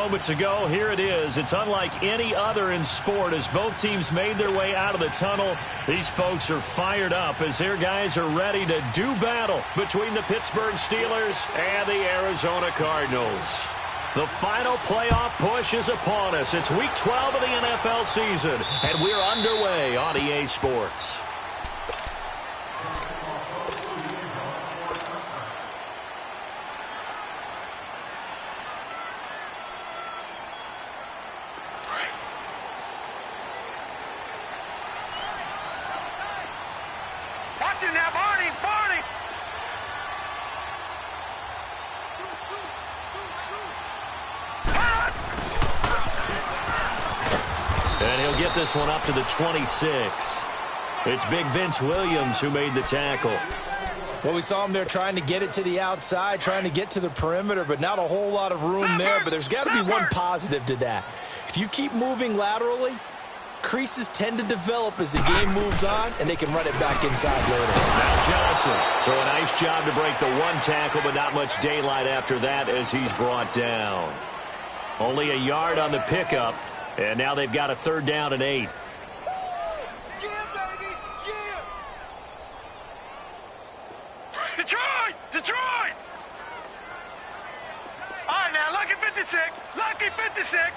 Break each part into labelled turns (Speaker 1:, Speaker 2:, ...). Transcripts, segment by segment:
Speaker 1: moments ago. Here it is. It's unlike any other in sport as both teams made their way out of the tunnel. These folks are fired up as their guys are ready to do battle between the Pittsburgh Steelers and the Arizona Cardinals. The final playoff push is upon us. It's Week 12 of the NFL season, and we're underway on EA Sports. And he'll get this one up to the 26. It's Big Vince Williams who made the tackle.
Speaker 2: Well, we saw him there trying to get it to the outside, trying to get to the perimeter, but not a whole lot of room there. But there's got to be one positive to that. If you keep moving laterally, creases tend to develop as the game moves on, and they can run it back inside later.
Speaker 1: Now Johnson. So a nice job to break the one tackle, but not much daylight after that as he's brought down. Only a yard on the pickup. And now they've got a 3rd down and 8.
Speaker 3: Yeah, baby, yeah. Detroit! Detroit! All right, now, lucky 56. Lucky 56.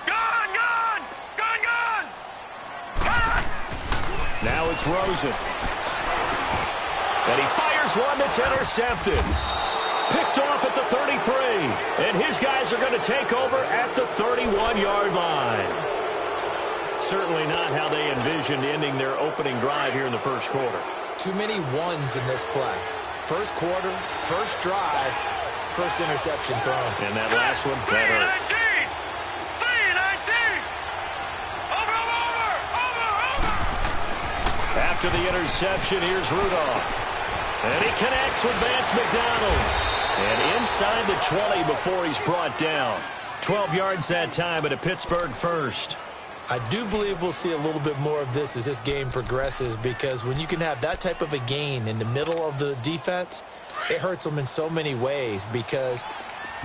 Speaker 3: Gone, gone! Gone, gone! Gone!
Speaker 1: Now it's Rosen. And he fires one that's intercepted. Picked off at the 33, and his guys are going to take over at the 31-yard line. Certainly not how they envisioned ending their opening drive here in the first quarter.
Speaker 2: Too many ones in this play. First quarter, first drive, first interception thrown.
Speaker 1: And that last one, that hurts.
Speaker 3: 3-19!
Speaker 1: After the interception, here's Rudolph. And he connects with Vance McDonald. And inside the 20 before he's brought down. 12 yards that time at a Pittsburgh first.
Speaker 2: I do believe we'll see a little bit more of this as this game progresses, because when you can have that type of a gain in the middle of the defense, it hurts them in so many ways, because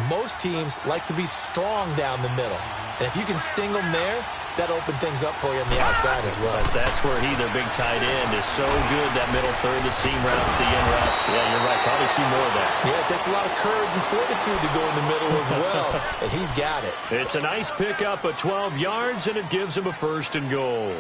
Speaker 2: most teams like to be strong down the middle. And if you can sting them there, that'll open things up for you on the outside as well.
Speaker 1: But that's where he, their big tight end, is so good, that middle third, the seam routes, the in routes. Yeah, you're right. Probably see more of that.
Speaker 2: Yeah, it takes a lot of courage and fortitude to go in the middle as well, and he's got it.
Speaker 1: It's a nice pickup of 12 yards, and it gives him a 1st and goal.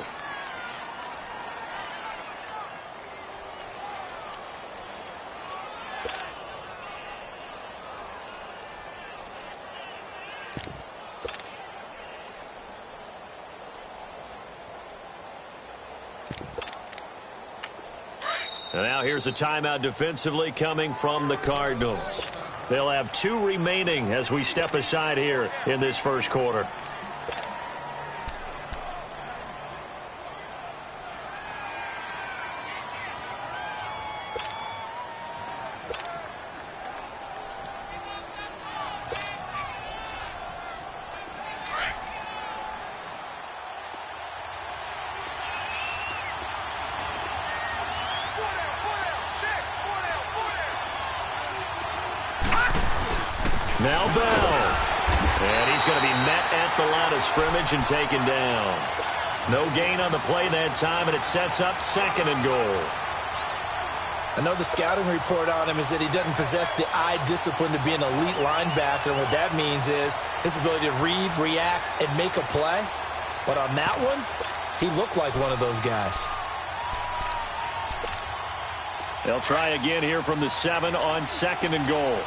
Speaker 1: And now here's a timeout defensively coming from the Cardinals. They'll have 2 remaining as we step aside here in this first quarter. Now Bell. And he's going to be met at the line of scrimmage and taken down. No gain on the play that time, and it sets up 2nd and goal.
Speaker 2: I know the scouting report on him is that he doesn't possess the eye discipline to be an elite linebacker. And what that means is his ability to read, react, and make a play. But on that one, he looked like one of those guys.
Speaker 1: They'll try again here from the 7 on 2nd and goal.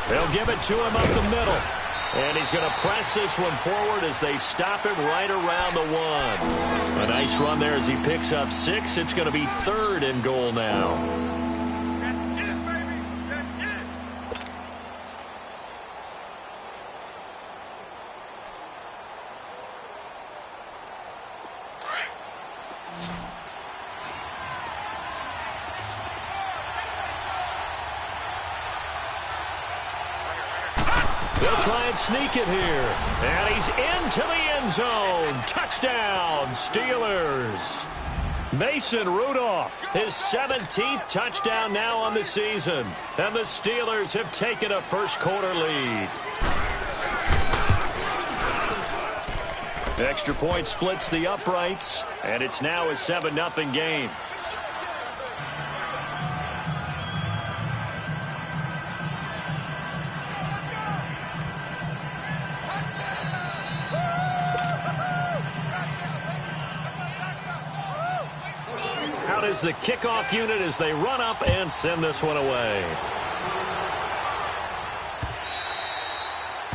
Speaker 1: They'll give it to him up the middle. And he's going to press this one forward as they stop him right around the 1. A nice run there as he picks up 6. It's going to be 3rd and goal now. They'll They'll try and sneak it here. And he's into the end zone. Touchdown, Steelers. Mason Rudolph, his 17th touchdown now on the season. And the Steelers have taken a first-quarter lead. Extra point splits the uprights, and it's now a 7-0 game. Out is the kickoff unit as they run up and send this one away.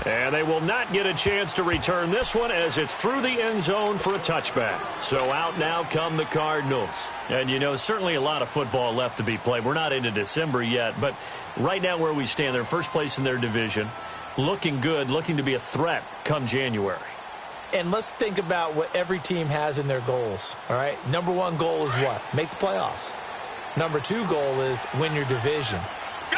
Speaker 1: And they will not get a chance to return this one as it's through the end zone for a touchback. So out now come the Cardinals. And, you know, certainly a lot of football left to be played. We're not into December yet, but right now where we stand, they're first place in their division, looking good, looking to be a threat come January.
Speaker 2: And let's think about what every team has in their goals, all right? Number one goal is what? Make the playoffs. Number two goal is win your division.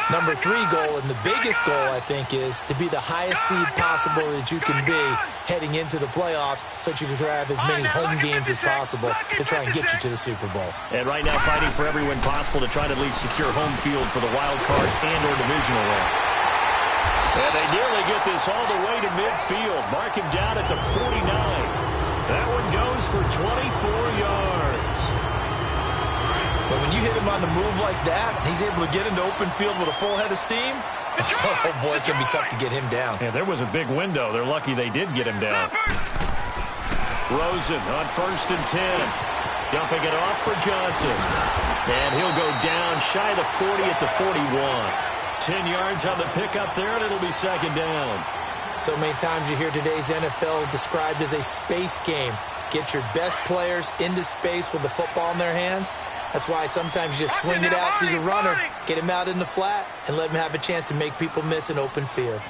Speaker 2: Number three goal, and the biggest goal, I think, is to be the highest seed possible that you can be heading into the playoffs so that you can have as many home games as possible to try and get you to the Super Bowl.
Speaker 1: And right now fighting for every win possible to try to at least secure home field for the wild card and or divisional round. And they nearly get this all the way to midfield. Mark him down at the 49. That one goes for 24 yards.
Speaker 2: But when you hit him on the move like that, he's able to get into open field with a full head of steam, oh, boy, it's going to be tough to get him down.
Speaker 1: Yeah, there was a big window. They're lucky they did get him down. Rosen on 1st and 10. Dumping it off for Johnson. And he'll go down shy of the 40 at the 41. 10 yards on the pickup there, and it'll be second down.
Speaker 2: So many times you hear today's NFL described as a space game. Get your best players into space with the football in their hands. That's why sometimes you just swing it out to your runner, get him out in the flat, and let him have a chance to make people miss an open field.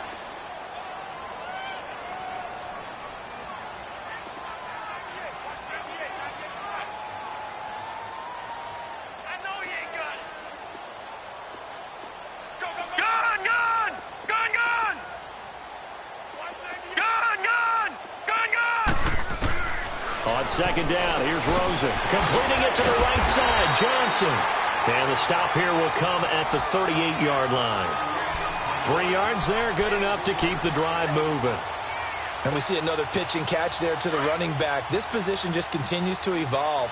Speaker 1: Second down, here's Rosen. Completing it to the right side, Johnson. And the stop here will come at the 38-yard line. 3 yards there, good enough to keep the drive moving.
Speaker 2: And we see another pitch and catch there to the running back. This position just continues to evolve.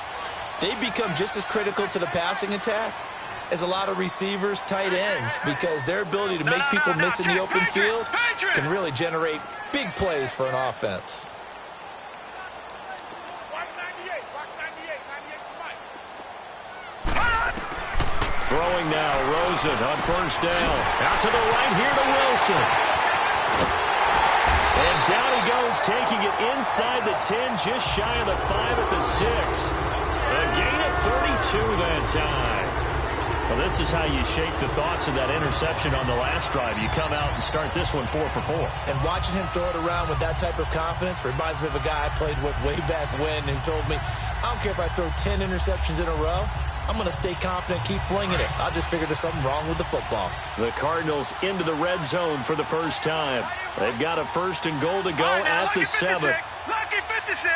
Speaker 2: They become just as critical to the passing attack as a lot of receivers, tight ends, because their ability to make people miss in the open field can really generate big plays for an offense.
Speaker 1: Throwing now, Rosen on 1st down. Out to the right here to Wilson. And down he goes, taking it inside the 10, just shy of the 5 at the 6. A gain of 32 that time. Well, this is how you shake the thoughts of that interception on the last drive. You come out and start this one 4 for 4.
Speaker 2: And watching him throw it around with that type of confidence reminds me of a guy I played with way back when who told me, I don't care if I throw 10 interceptions in a row. I'm going to stay confident, keep flinging it. I just figured there's something wrong with the football.
Speaker 1: The Cardinals into the red zone for the first time. They've got a 1st and goal to go at the 7.
Speaker 3: Lucky 56.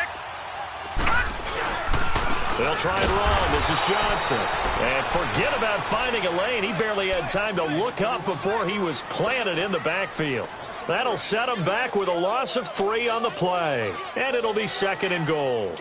Speaker 1: They'll try and run. This is Johnson. And forget about finding a lane. He barely had time to look up before he was planted in the backfield. That'll set him back with a loss of 3 on the play. And it'll be 2nd and goal.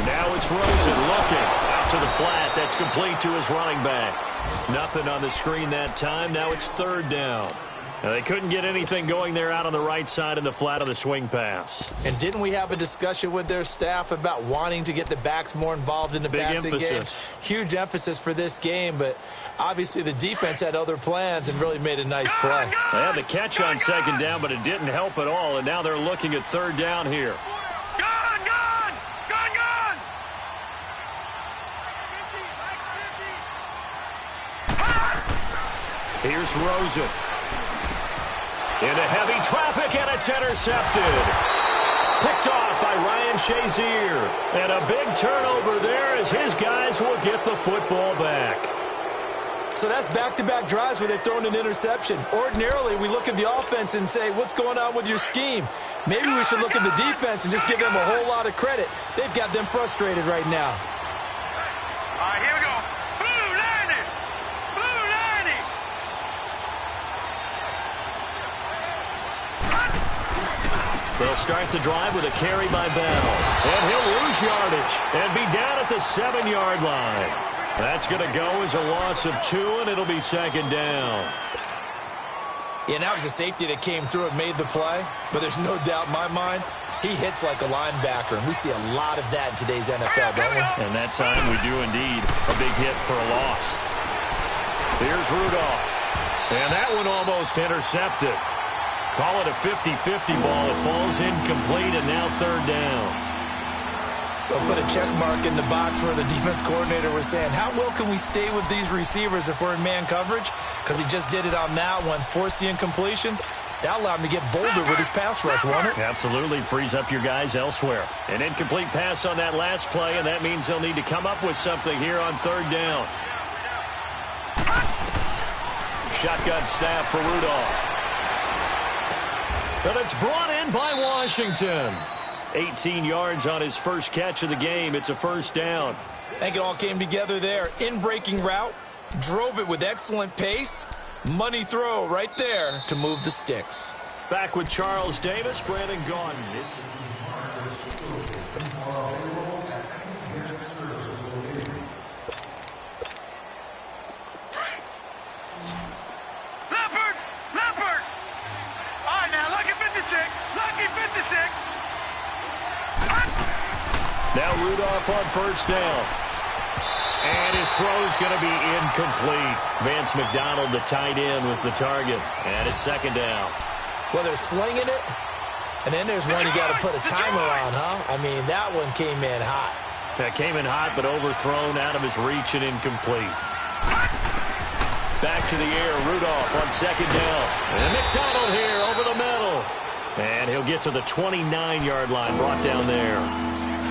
Speaker 1: Now it's Rosen looking out to the flat. That's complete to his running back. Nothing on the screen that time. Now it's 3rd down. They couldn't get anything going there out on the right side in the flat of the swing pass.
Speaker 2: And didn't we have a discussion with their staff about wanting to get the backs more involved in the passing game? Huge emphasis for this game, but obviously the defense had other plans and really made a nice play.
Speaker 1: They had the catch on second down, but it didn't help at all, and now they're looking at third down here. Here's Rosen. Into heavy traffic, and it's intercepted. Picked off by Ryan Shazier. And a big turnover there as his guys will get the football back.
Speaker 2: So that's back-to-back drives where they've thrown an interception. Ordinarily, we look at the offense and say, what's going on with your scheme? Maybe we should look at the defense and just give them a whole lot of credit. They've got them frustrated right now.
Speaker 3: All right, here we go. Blue 90. Blue 90.
Speaker 1: They'll start the drive with a carry by Bell. And he'll lose yardage and be down at the 7-yard line. That's going to go as a loss of 2, and it'll be second down.
Speaker 2: Yeah, that was a safety that came through and made the play, but there's no doubt in my mind he hits like a linebacker, and we see a lot of that in today's NFL, don't we?
Speaker 1: And that time we do indeed a big hit for a loss. Here's Rudolph. And that one almost intercepted. Call it a 50-50 ball. It falls incomplete, and now third down.
Speaker 2: They'll put a check mark in the box where the defense coordinator was saying, how well can we stay with these receivers if we're in man coverage? Because he just did it on that one, forced the incompletion. That allowed him to get bolder with his pass rush, won't it?
Speaker 1: Absolutely. Frees up your guys elsewhere. An incomplete pass on that last play, and that means they'll need to come up with something here on third down. Shotgun snap for Rudolph. And it's brought in by Washington. 18 yards on his first catch of the game. It's a first down.
Speaker 2: I think it all came together there. In-breaking route, drove it with excellent pace. Money throw right there to move the sticks.
Speaker 1: Back with Charles Davis, Brandon Gaudin. It's
Speaker 3: Leopard! Leopard! All right, now, lucky 56. Lucky 56.
Speaker 1: now Rudolph on first down. And his throw's going to be incomplete. Vance McDonald, the tight end, was the target. And it's second down.
Speaker 2: Well, they're slinging it. And then there's one you got to put a timer on, huh? I mean, that one came in hot.
Speaker 1: That came in hot, but overthrown out of his reach and incomplete. Back to the air, Rudolph on second down. And McDonald here over the middle. And he'll get to the 29-yard line, brought down there.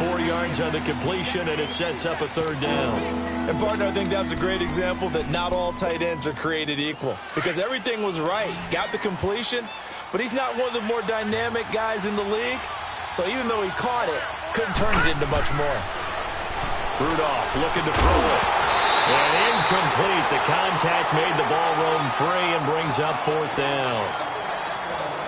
Speaker 1: 4 yards on the completion, and it sets up a third down.
Speaker 2: And, partner, I think that's a great example that not all tight ends are created equal. Because everything was right. Got the completion, but he's not one of the more dynamic guys in the league. So even though he caught it, couldn't turn it into much more.
Speaker 1: Rudolph looking to throw it. And incomplete. The contact made the ball roam free and brings up fourth down.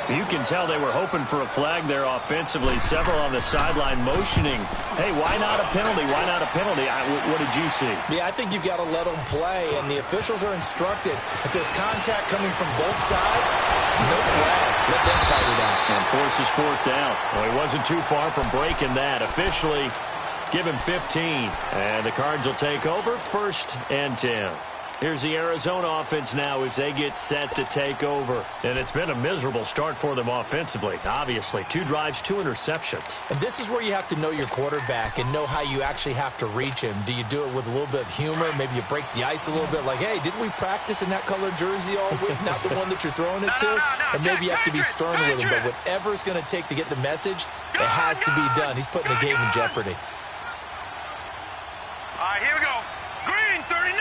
Speaker 1: You can tell they were hoping for a flag there offensively. Several on the sideline motioning. Hey, why not a penalty? Why not a penalty? What did you see?
Speaker 2: Yeah, I think you've got to let them play, and the officials are instructed. If there's contact coming from both sides, no flag. Let them fight it out.
Speaker 1: And forces fourth down. Well, he wasn't too far from breaking that. Officially, give him 15. And the Cards will take over, 1st and 10. Here's the Arizona offense now as they get set to take over. And it's been a miserable start for them offensively. Obviously, 2 drives, 2 interceptions.
Speaker 2: And this is where you have to know your quarterback and know how you actually have to reach him. Do you do it with a little bit of humor? Maybe you break the ice a little bit like, hey, didn't we practice in that colored jersey all week? Not the one that you're throwing it to? And maybe you have to be stern with him. But whatever it's going to take to get the message, it has to be done. He's putting the game in jeopardy.
Speaker 3: All right, here we go. Green 39.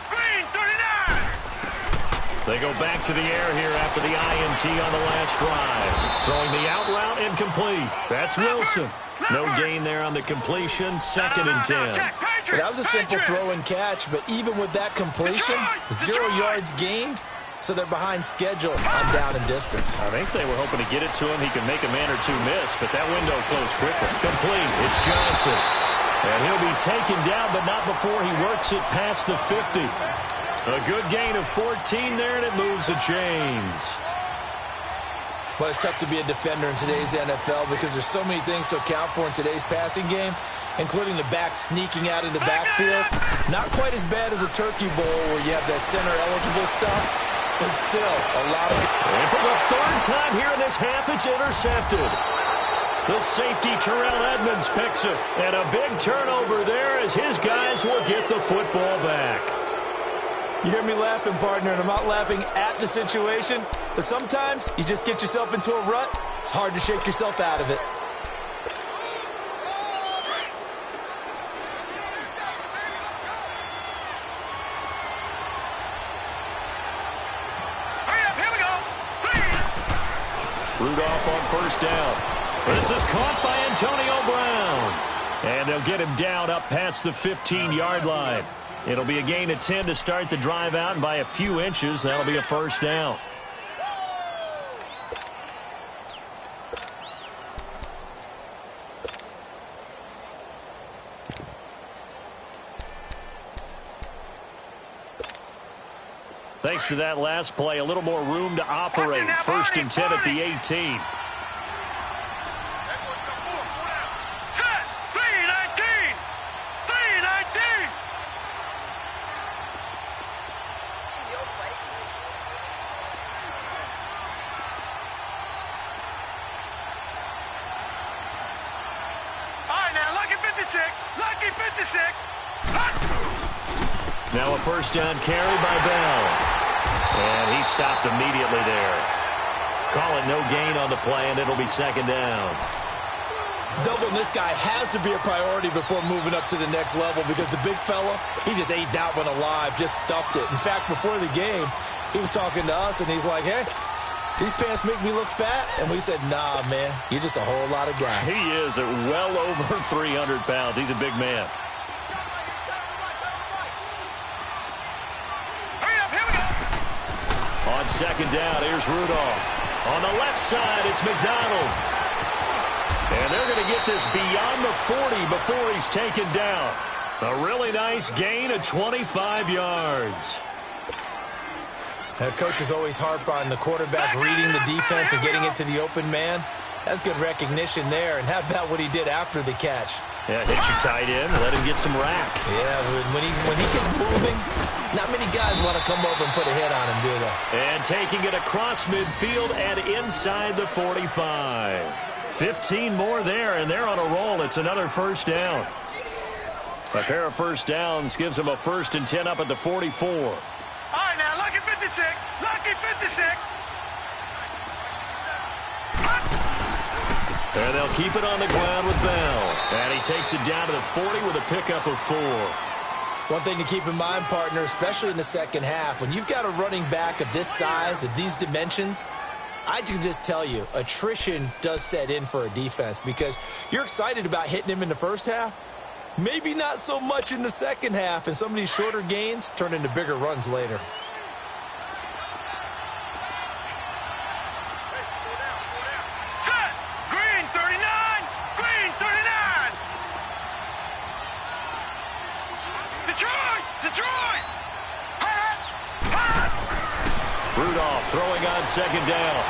Speaker 3: Green 39.
Speaker 1: They go back to the air here after the INT on the last drive. Throwing the out route incomplete. That's Wilson. No gain there on the completion. 2nd and 10.
Speaker 2: Well, that was a simple throw and catch, but even with that completion, 0 yards gained, so they're behind schedule on down and distance.
Speaker 1: I think they were hoping to get it to him. He could make a man or 2 miss, but that window closed quickly. Complete. It's Johnson. And he'll be taken down, but not before he works it past the 50. A good gain of 14 there, and it moves the chains.
Speaker 2: Well, it's tough to be a defender in today's NFL because there's so many things to account for in today's passing game, including the back sneaking out of the backfield. Not quite as bad as a turkey bowl where you have that center-eligible stuff, but still a lot of...
Speaker 1: And for the third time here in this half, it's intercepted. The safety, Terrell Edmonds, picks it. And a big turnover there as his guys will get the football back.
Speaker 2: You hear me laughing, partner, and I'm not laughing at the situation, but sometimes you just get yourself into a rut. It's hard to shake yourself out of it.
Speaker 3: Hurry up, here we go. Please.
Speaker 1: Rudolph on first down. This is caught by Antonio Brown. And they'll get him down up past the 15-yard line. It'll be a gain of 10 to start the drive out, and by a few inches, that'll be a first down. Thanks to that last play, a little more room to operate. First and 10 at the 18. Now a first down carry by Bell. And he stopped immediately there. Call it no gain on the play, and it'll be second down.
Speaker 2: Doubling this guy has to be a priority before moving up to the next level because the big fella, he just ate that one alive, just stuffed it. In fact, before the game, he was talking to us, and he's like, hey, these pants make me look fat. And we said, nah, man, you're just a whole lot of guy.
Speaker 1: He is at well over 300 pounds. He's a big man. On second down, here's Rudolph. On the left side, it's McDonald. And they're going to get this beyond the 40 before he's taken down. A really nice gain of 25 yards.
Speaker 2: Coaches always harp on the quarterback reading the defense and getting it to the open man. That's good recognition there. And how about what he did after the catch?
Speaker 1: Yeah, hit your tight end, let him get some rack.
Speaker 2: Yeah, when he gets moving, not many guys want to come over and put a hit on him, do they? And
Speaker 1: taking it across midfield and inside the 45. 15 more there, and they're on a roll. It's another first down. A pair of first downs gives them a first and 10 up at the 44.
Speaker 3: All right, now, lucky 56. Lucky 56.
Speaker 1: And they'll keep it on the ground with Bell. And he takes it down to the 40 with a pickup of 4.
Speaker 2: One thing to keep in mind, partner, especially in the second half, when you've got a running back of this size, of these dimensions, I can just tell you, attrition does set in for a defense because you're excited about hitting him in the first half. Maybe not so much in the second half, and some of these shorter gains turn into bigger runs later.
Speaker 1: Rudolph throwing on second down.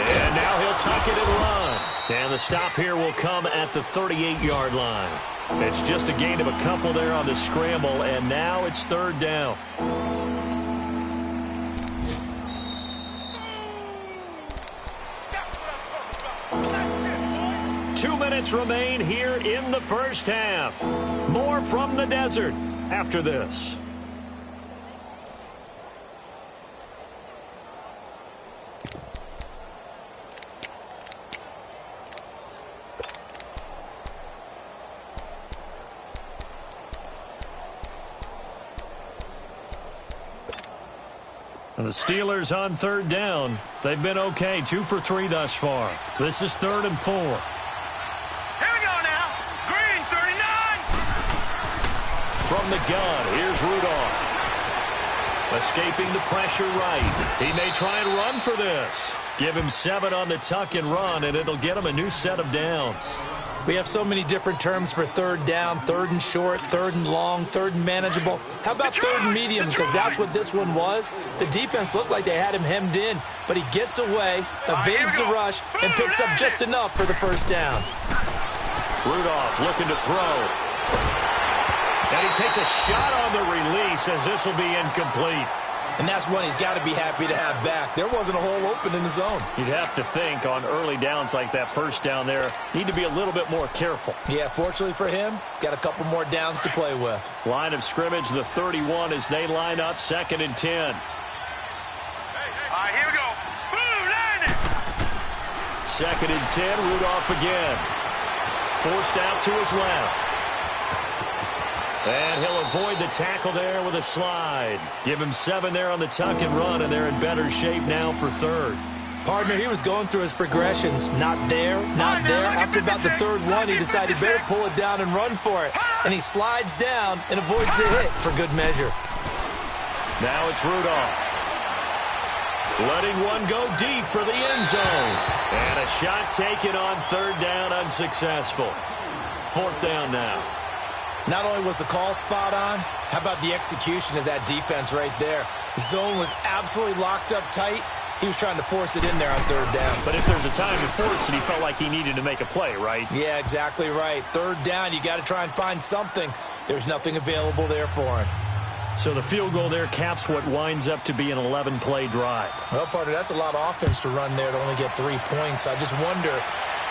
Speaker 1: And now he'll tuck it and run. And the stop here will come at the 38-yard line. It's just a gain of a couple there on the scramble, and now it's third down. Two minutes remain here in the first half. More from the desert after this. The Steelers on third down. They've been okay, 2 for 3 thus far. This is 3rd and 4.
Speaker 3: Here we go now. Green, 39.
Speaker 1: From the gun, here's Rudolph. Escaping the pressure right. He may try and run for this. Give him 7 on the tuck and run, and it'll get him a new set of downs.
Speaker 2: We have so many different terms for third down, 3rd and short, 3rd and long, 3rd and manageable. How about 3rd and medium? Because that's what this one was. The defense looked like they had him hemmed in, but he gets away, evades the rush, and picks up just enough for the first down.
Speaker 1: Rudolph looking to throw. And he takes a shot on the release as this will be incomplete.
Speaker 2: And that's one he's got to be happy to have back. There wasn't a hole open in the zone.
Speaker 1: You'd have to think on early downs like that first down there, need to be a little bit more careful.
Speaker 2: Yeah, fortunately for him, got a couple more downs to play with.
Speaker 1: Line of scrimmage, the 31 as they line up, 2nd and 10.
Speaker 3: All right, here we go. Boom, land it.
Speaker 1: 2nd and 10, Rudolph again. Forced out to his left. And he'll avoid the tackle there with a slide. Give him 7 there on the tuck and run, and they're in better shape now for 3rd.
Speaker 2: Partner, he was going through his progressions. Not there, not there. After about the 3rd one, he decided better pull it down and run for it. And he slides down and avoids the hit for good measure.
Speaker 1: Now it's Rudolph. Letting one go deep for the end zone. And a shot taken on 3rd down, unsuccessful. 4th down now.
Speaker 2: Not only was the call spot on, how about the execution of that defense right there? The zone was absolutely locked up tight. He was trying to force it in there on 3rd down.
Speaker 1: But if there's a time to force it, he felt like he needed to make a play, right?
Speaker 2: Yeah, exactly right. 3rd down, you got to try and find something. There's nothing available there for him.
Speaker 1: So the field goal there caps what winds up to be an 11-play drive.
Speaker 2: Well, partner, that's a lot of offense to run there to only get 3 points. I just wonder,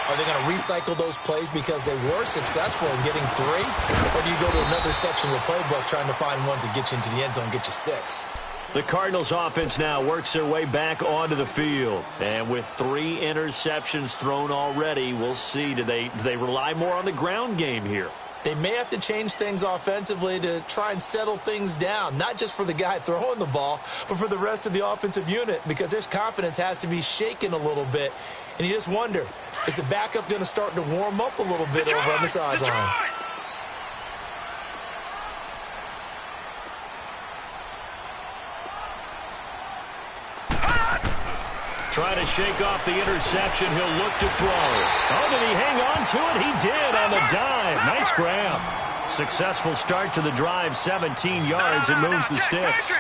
Speaker 2: are they going to recycle those plays because they were successful in getting 3? Or do you go to another section of the playbook trying to find ones that get you into the end zone and get you 6?
Speaker 1: The Cardinals offense now works their way back onto the field. And with 3 interceptions thrown already, we'll see. Do they rely more on the ground game here?
Speaker 2: They may have to change things offensively to try and settle things down, not just for the guy throwing the ball, but for the rest of the offensive unit, because their confidence has to be shaken a little bit. And you just wonder, is the backup going to start to warm up a little bit over on the sideline?
Speaker 1: Trying to shake off the interception. He'll look to throw. Oh, did he hang on to it? He did on the dive. Nice grab. Successful start to the drive, 17 yards, and moves the sticks.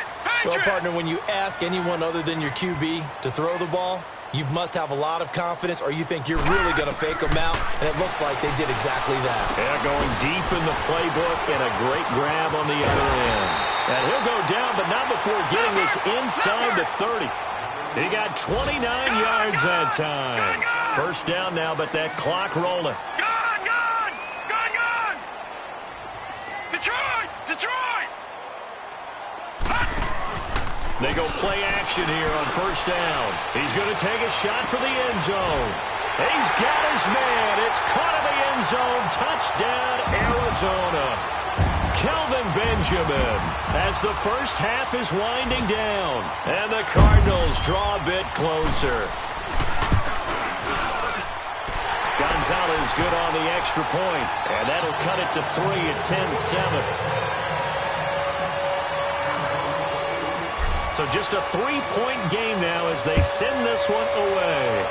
Speaker 2: Well, partner, when you ask anyone other than your QB to throw the ball, you must have a lot of confidence, or you think you're really going to fake them out, and it looks like they did exactly that.
Speaker 1: Yeah, going deep in the playbook, and a great grab on the other end. And he'll go down, but not before getting this inside the 30. He got 29 yards that time. First down now, but that clock rolling.
Speaker 3: Gone! Detroit!
Speaker 1: They go play action here on first down. He's going to take a shot for the end zone. He's got his man. It's caught in the end zone. Touchdown, Arizona. Kelvin Benjamin as the first half is winding down. And the Cardinals draw a bit closer. Gonzalez good on the extra point. And that'll cut it to 3 at 10-7. So just a 3-point game now as they send this one away.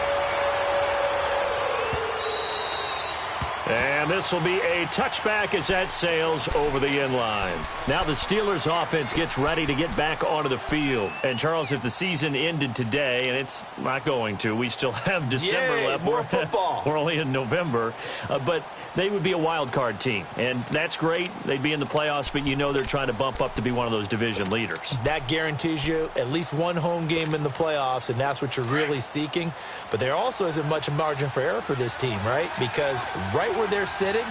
Speaker 1: And this will be a touchback as that sails over the end line. Now the Steelers offense gets ready to get back onto the field. And Charles, if the season ended today, and it's not going to, we still have December left.
Speaker 2: More football.
Speaker 1: We're only in November. But they would be a wild card team. And that's great. They'd be in the playoffs, but you know they're trying to bump up to be one of those division leaders.
Speaker 2: That guarantees you at least one home game in the playoffs, and that's what you're really seeking. But there also isn't much margin for error for this team, right? Because right where they're sitting,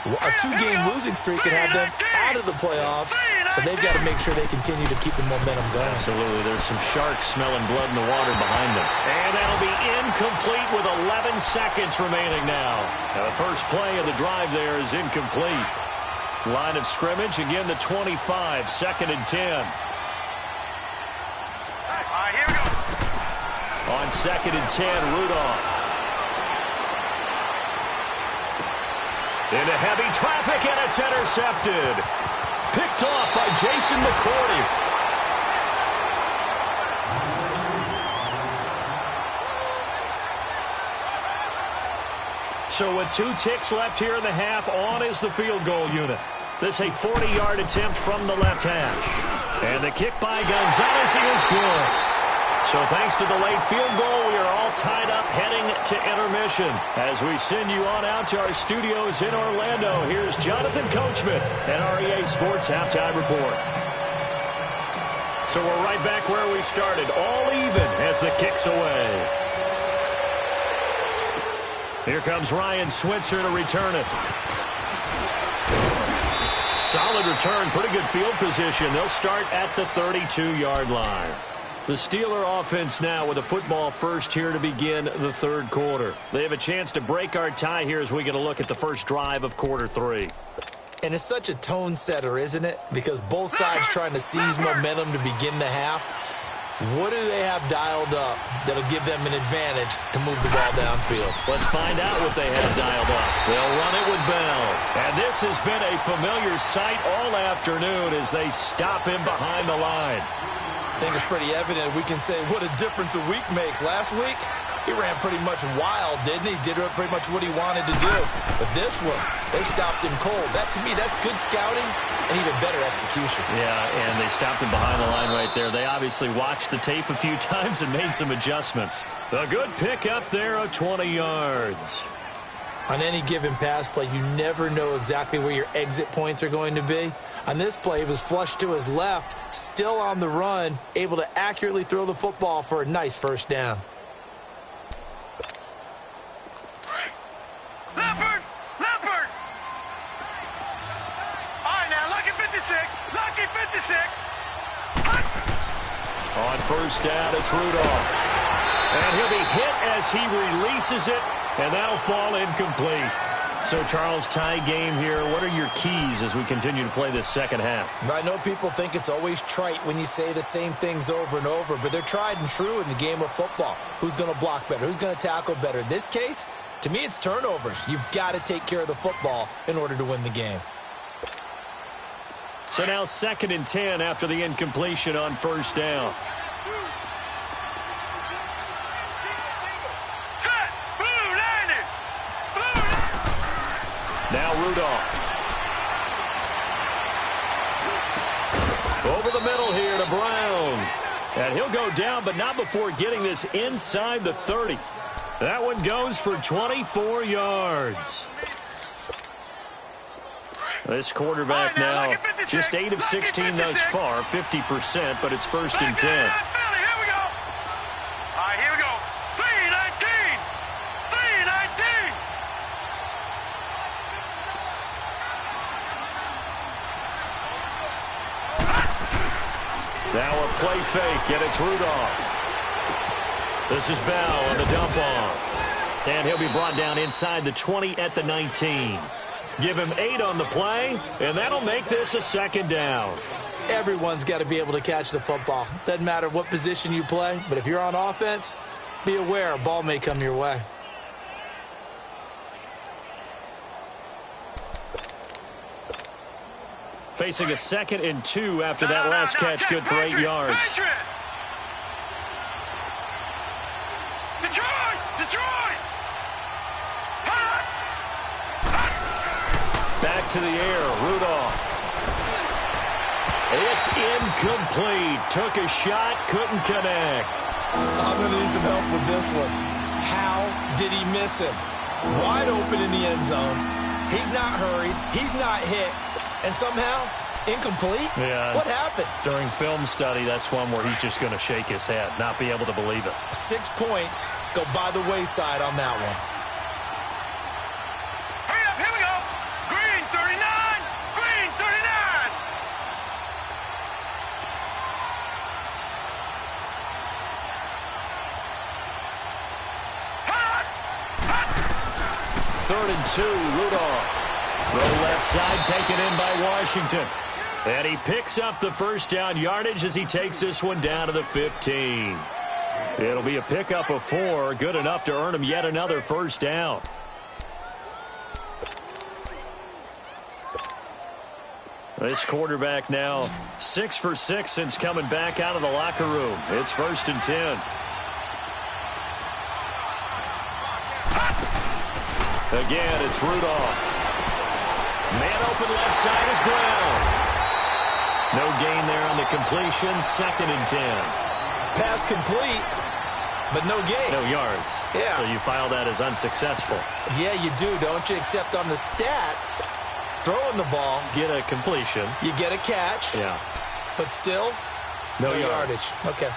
Speaker 2: a 2-game losing streak can have them out of the playoffs, so they've got to make sure they continue to keep the momentum going.
Speaker 1: Absolutely. There's some sharks smelling blood in the water behind them. And that'll be incomplete with 11 seconds remaining now. Now the first play of the drive there is incomplete. Line of scrimmage, again the 25, 2nd and 10.
Speaker 3: All right, here we go.
Speaker 1: On 2nd and 10, Rudolph. Into heavy traffic, and it's intercepted. Picked off by Jason McCourty. So with 2 ticks left here in the half, on is the field goal unit. This a 40-yard attempt from the left hash. And the kick by Gonzalez is good. So thanks to the late field goal, we are all tied up heading to intermission. As we send you on out to our studios in Orlando, here's Jonathan Coachman at REA Sports Halftime Report. So we're right back where we started, all even as the kick's away. Here comes Ryan Switzer to return it. Solid return, pretty good field position. They'll start at the 32-yard line. The Steeler offense now with a football first here to begin the third quarter. They have a chance to break our tie here as we get a look at the first drive of quarter three.
Speaker 2: And it's such a tone setter, isn't it? Because both sides trying to seize momentum to begin the half. What do they have dialed up that'll give them an advantage to move the ball downfield?
Speaker 1: Let's find out what they have dialed up. They'll run it with Bell. And this has been a familiar sight all afternoon as they stop him behind the line.
Speaker 2: I think it's pretty evident. We can say what a difference a week makes. Last week, he ran pretty much wild, didn't he? Did pretty much what he wanted to do. But this one, they stopped him cold. That, to me, that's good scouting and even better execution.
Speaker 1: Yeah, and they stopped him behind the line right there. They obviously watched the tape a few times and made some adjustments. A good pick up there of 20 yards.
Speaker 2: On any given pass play, you never know exactly where your exit points are going to be. On this play, he was flushed to his left, still on the run, able to accurately throw the football for a nice first down.
Speaker 3: Leopard! Leopard! All right, now, lucky 56. Lucky 56.
Speaker 1: On first down, it's Rudolph. And he'll be hit as he releases it, and that'll fall incomplete. So, Charles, tie game here. What are your keys as we continue to play this second half?
Speaker 2: I know people think it's always trite when you say the same things over and over, but they're tried and true in the game of football. Who's going to block better? Who's going to tackle better? In this case, to me, it's turnovers. You've got to take care of the football in order to win the game.
Speaker 1: So now 2nd and 10 after the incompletion on first down. Now Rudolph. Over the middle here to Brown. And he'll go down, but not before getting this inside the 30. That one goes for 24 yards. This quarterback now just 8 of 16 thus far, 50%, but it's 1st and 10. Now a play fake, and it's Rudolph. This is Bell on the dump off. And he'll be brought down inside the 20 at the 19. Give him 8 on the play, and that'll make this a 2nd down.
Speaker 2: Everyone's got to be able to catch the football. Doesn't matter what position you play, but if you're on offense, be aware a ball may come your way.
Speaker 1: Facing a 2nd and 2 after that last catch, good for 8 yards.
Speaker 3: Detroit!
Speaker 1: Back to the air, Rudolph. It's incomplete. Took a shot, couldn't connect.
Speaker 2: I'm going to need some help with this one. How did he miss him? Wide open in the end zone. He's not hurried. He's not hit. And somehow, incomplete?
Speaker 1: Yeah.
Speaker 2: What happened?
Speaker 1: During film study, that's one where he's just going to shake his head, not be able to believe it.
Speaker 2: 6 points go by the wayside on that one.
Speaker 3: Hurry up, here we go. Green 39. Green 39.
Speaker 1: Hot. 3rd and 2, Rudolph. Throw left side, taken in by Washington. And he picks up the first down yardage as he takes this one down to the 15. It'll be a pickup of 4, good enough to earn him yet another first down. This quarterback now 6 for 6 since coming back out of the locker room. It's 1st and 10. Again, it's Rudolph. Man open left side is Brown. No gain there on the completion. 2nd and 10.
Speaker 2: Pass complete, but no gain.
Speaker 1: No yards.
Speaker 2: Yeah.
Speaker 1: So you file that as unsuccessful.
Speaker 2: Yeah, you do, don't you? Except on the stats, throwing the ball,
Speaker 1: Get a completion.
Speaker 2: you get a catch,
Speaker 1: Yeah.
Speaker 2: but still,
Speaker 1: No
Speaker 2: no
Speaker 1: yardage.
Speaker 2: yardage. Okay.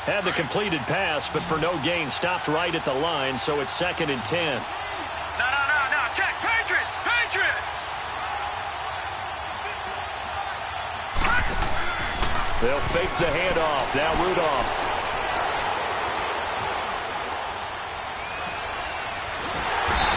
Speaker 1: Had the completed pass, but for no gain, stopped right at the line, so it's 2nd and 10.
Speaker 3: No. Check. Patriot. Patriot.
Speaker 1: They'll fake the handoff. Now Rudolph.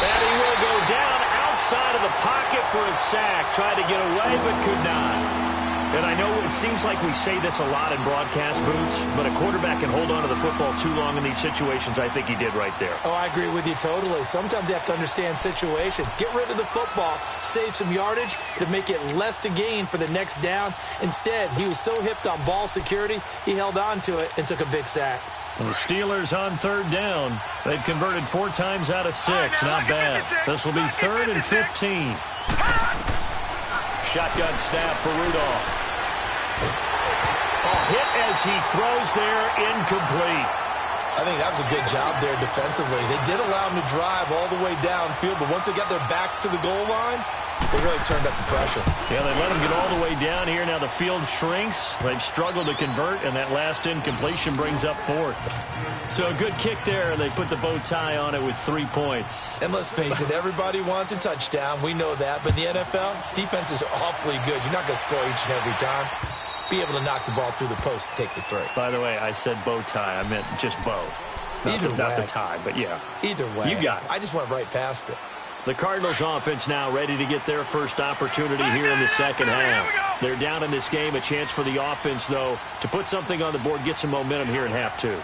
Speaker 1: And he will go down outside of the pocket for a sack. Tried to get away, but could not. And I know it seems like we say this a lot in broadcast booths, but a quarterback can hold on to the football too long in these situations. I think he did right there.
Speaker 2: Oh, I agree with you totally. Sometimes you have to understand situations. Get rid of the football, save some yardage to make it less to gain for the next down. Instead, he was so hipped on ball security, he held on to it and took a big sack.
Speaker 1: The Steelers on 3rd down. They've converted 4 times out of 6. Not bad. This will be 3rd and 15. Shotgun snap for Rudolph. Hit as he throws there, incomplete.
Speaker 2: I think that was a good job there defensively. They did allow him to drive all the way downfield, but once they got their backs to the goal line, they really turned up the pressure.
Speaker 1: Yeah, they let him get all the way down here. Now the field shrinks. They've struggled to convert, and that last incompletion brings up 4th. So a good kick there, and they put the bow tie on it with 3 points.
Speaker 2: And let's face it, everybody wants a touchdown. We know that. But in the NFL, defenses are awfully good. You're not going to score each and every time. Be able to knock the ball through the post and take the 3.
Speaker 1: By the way, I said bow tie. I meant just bow. Not the tie, but yeah.
Speaker 2: Either way.
Speaker 1: You got it.
Speaker 2: I just went right past it.
Speaker 1: The Cardinals offense now ready to get their first opportunity here in the second half. They're down in this game. A chance for the offense, though, to put something on the board, get some momentum here in half 2.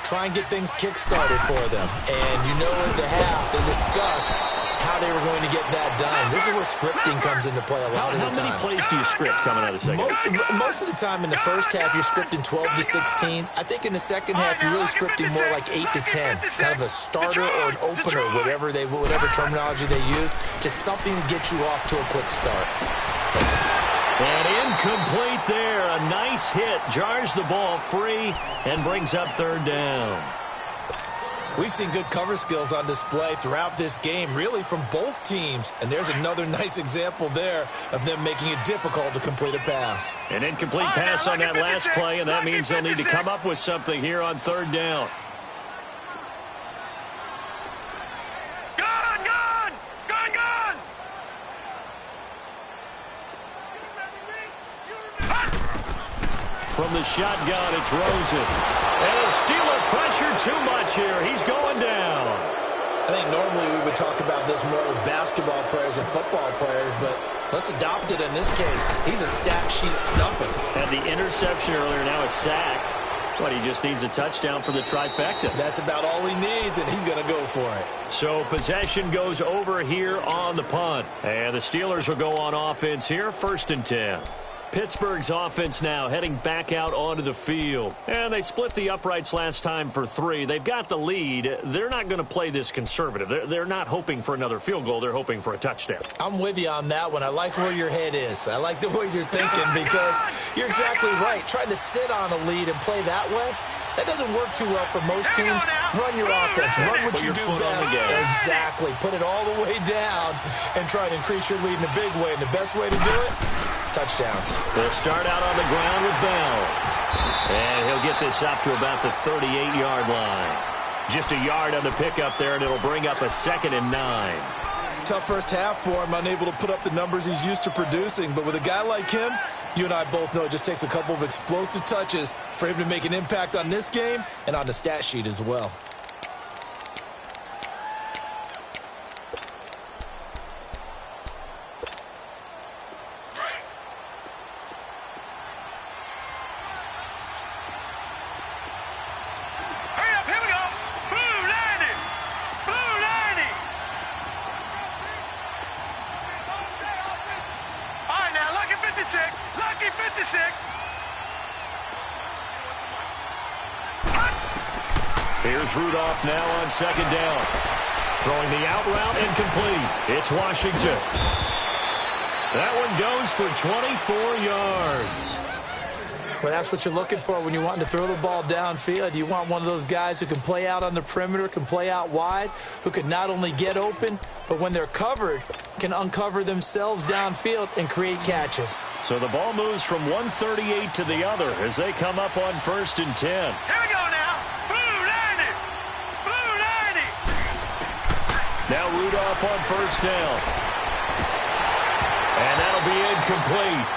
Speaker 2: Try and get things kick-started for them. And you know in the half, they discussed how they were going to get that done. This is where scripting comes into play a lot of the time.
Speaker 1: How many plays do you script coming out of the second half?
Speaker 2: Most of the time in the first half, you're scripting 12 to 16. I think in the second half, you're really scripting more like 8 to 10. Kind of a starter or an opener, whatever terminology they use. Just something to get you off to a quick start.
Speaker 1: And incomplete there. A nice hit. Jars the ball free and brings up 3rd down.
Speaker 2: We've seen good cover skills on display throughout this game, really from both teams. And there's another nice example there of them making it difficult to complete a pass.
Speaker 1: An incomplete pass on that last play, and that means they'll need to come up with something here on 3rd down. From the shotgun, it's Rosen. And a Steeler pressure too much here. He's going down.
Speaker 2: I think normally we would talk about this more with basketball players and football players, but let's adopt it in this case. He's a stat sheet stuffer.
Speaker 1: Had the interception earlier, now a sack. But he just needs a touchdown for the trifecta.
Speaker 2: That's about all he needs, and he's going to go for it.
Speaker 1: So possession goes over here on the punt. And the Steelers will go on offense here, 1st and 10. Pittsburgh's offense now heading back out onto the field. And they split the uprights last time for 3. They've got the lead. They're not going to play this conservative. They're not hoping for another field goal. They're hoping for a touchdown.
Speaker 2: I'm with you on that one. I like where your head is. I like the way you're thinking because you're exactly right. Trying to sit on a lead and play that way, that doesn't work too well for most teams. Run your offense. Run what you do best. Exactly. Put it all the way down and try to increase your lead in a big way. And the best way to do it, touchdowns.
Speaker 1: They'll start out on the ground with Bell. And he'll get this up to about the 38-yard line. Just a yard on the pickup there, and it'll bring up a 2nd and 9.
Speaker 2: Tough first half for him, unable to put up the numbers he's used to producing. But with a guy like him, you and I both know it just takes a couple of explosive touches for him to make an impact on this game and on the stat sheet as well.
Speaker 1: Here's Rudolph now on 2nd down. Throwing the out route and complete. It's Washington. That one goes for 24 yards.
Speaker 2: Well, that's what you're looking for when you want to throw the ball downfield. You want one of those guys who can play out on the perimeter, can play out wide, who can not only get open, but when they're covered, can uncover themselves downfield and create catches.
Speaker 1: So the ball moves from 138 to the other as they come up on 1st and 10.
Speaker 3: Here we go now. Blue 90. Blue 90.
Speaker 1: Now Rudolph on 1st down. And that'll be incomplete.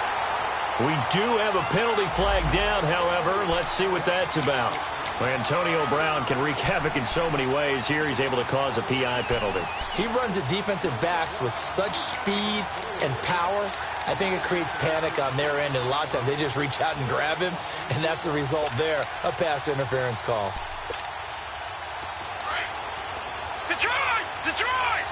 Speaker 1: We do have a penalty flag down, however. Let's see what that's about. Antonio Brown can wreak havoc in so many ways. Here he's able to cause a PI penalty.
Speaker 2: He runs at defensive backs with such speed and power. I think it creates panic on their end, and a lot of times they just reach out and grab him, and that's the result there, a pass interference call.
Speaker 3: Detroit! Detroit!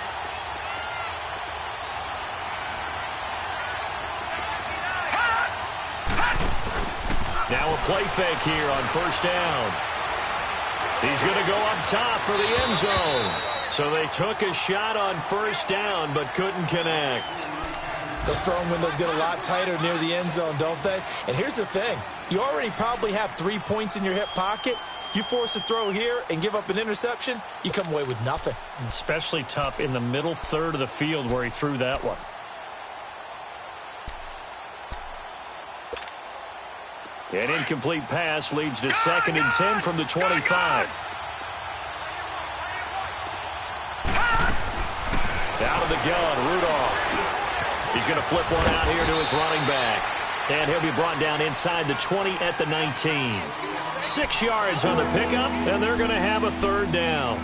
Speaker 1: Now a play fake here on 1st down. He's going to go up top for the end zone. So they took a shot on 1st down but couldn't connect.
Speaker 2: Those throwing windows get a lot tighter near the end zone, don't they? And here's the thing. You already probably have 3 points in your hip pocket. You force a throw here and give up an interception, you come away with nothing.
Speaker 1: Especially tough in the middle third of the field where he threw that one. An incomplete pass leads to 2nd and 10 from the 25. Out of the gun, Rudolph. He's going to flip one out here to his running back. And he'll be brought down inside the 20 at the 19. 6 yards on the pickup, and they're going to have a 3rd down.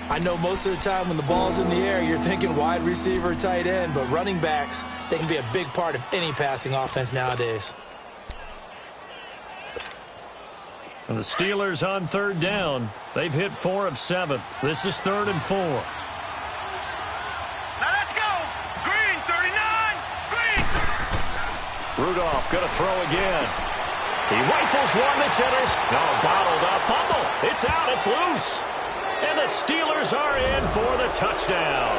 Speaker 2: I know most of the time when the ball's in the air, you're thinking wide receiver, tight end, but running backs, they can be a big part of any passing offense nowadays.
Speaker 1: And the Steelers on 3rd down. They've hit 4 of 7. This is 3rd and 4.
Speaker 3: Now let's go. Green 39. Green.
Speaker 1: Rudolph going to throw again. He rifles one that's bottled up. Fumble. It's out. It's loose. And the Steelers are in for the touchdown.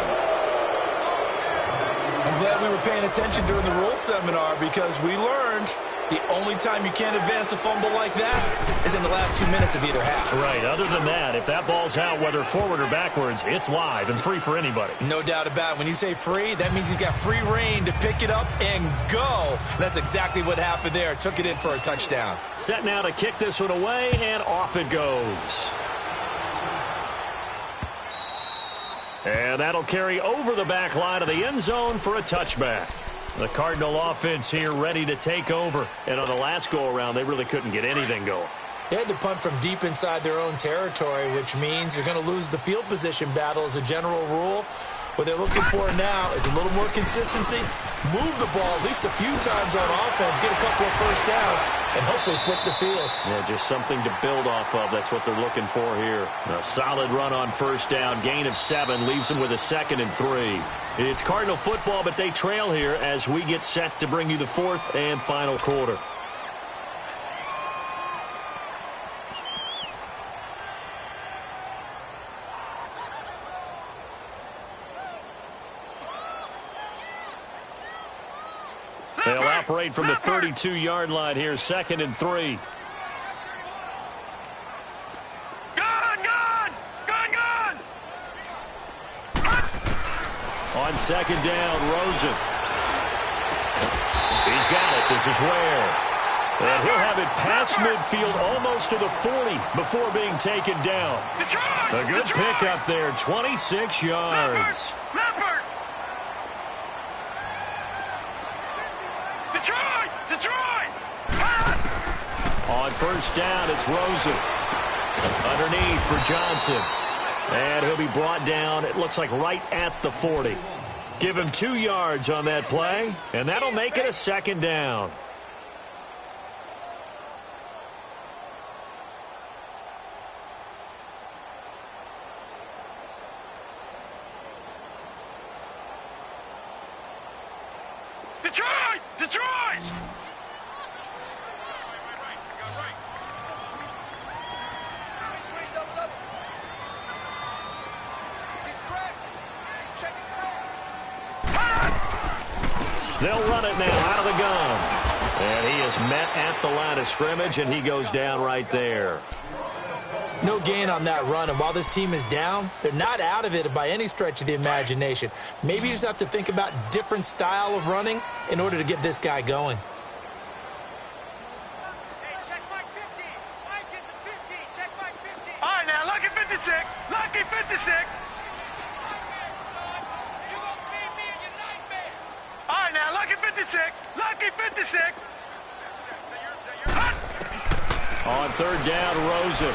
Speaker 2: I'm glad we were paying attention during the rules seminar because we learned the only time you can't advance a fumble like that is in the last 2 minutes of either half.
Speaker 1: Right. Other than that, if that ball's out, whether forward or backwards, it's live and free for anybody.
Speaker 2: No doubt about it. When you say free, that means he's got free reign to pick it up and go. And that's exactly what happened there. Took it in for a touchdown.
Speaker 1: Set now to kick this one away, and off it goes. And that'll carry over the back line of the end zone for a touchback. The Cardinal offense here ready to take over. And on the last go-around, they really couldn't get anything going.
Speaker 2: They had to punt from deep inside their own territory, which means you're going to lose the field position battle as a general rule. What they're looking for now is a little more consistency, move the ball at least a few times on offense, get a couple of 1st downs, and hopefully flip the field.
Speaker 1: Yeah, just something to build off of. That's what they're looking for here. A solid run on 1st down. Gain of 7 leaves them with a 2nd and 3. It's Cardinal football, but they trail here as we get set to bring you the 4th and final quarter. They'll operate from the 32-yard line here, 2nd and 3.
Speaker 3: Gun!
Speaker 1: On 2nd down, Rosen. He's got it. This is Ware. And he'll have it past midfield almost to the 40 before being taken down. A good pickup there, 26 yards.
Speaker 3: Leopard! Detroit!
Speaker 1: On 1st down, it's Rosen. Underneath for Johnson. And he'll be brought down, it looks like right at the 40. Give him 2 yards on that play, and that'll make it a 2nd down.
Speaker 3: Detroit!
Speaker 1: They'll run it now out of the gun. And he is met at the line of scrimmage, and he goes down right there.
Speaker 2: No gain on that run, and while this team is down, they're not out of it by any stretch of the imagination. Maybe you just have to think about different style of running in order to get this guy going.
Speaker 3: Hey, check Mike 50. Mike gets a 50. Check Mike 50. All right, now, lucky 56. Lucky 56. All right, now, lucky 56. Lucky 56.
Speaker 1: On third down, Rosen.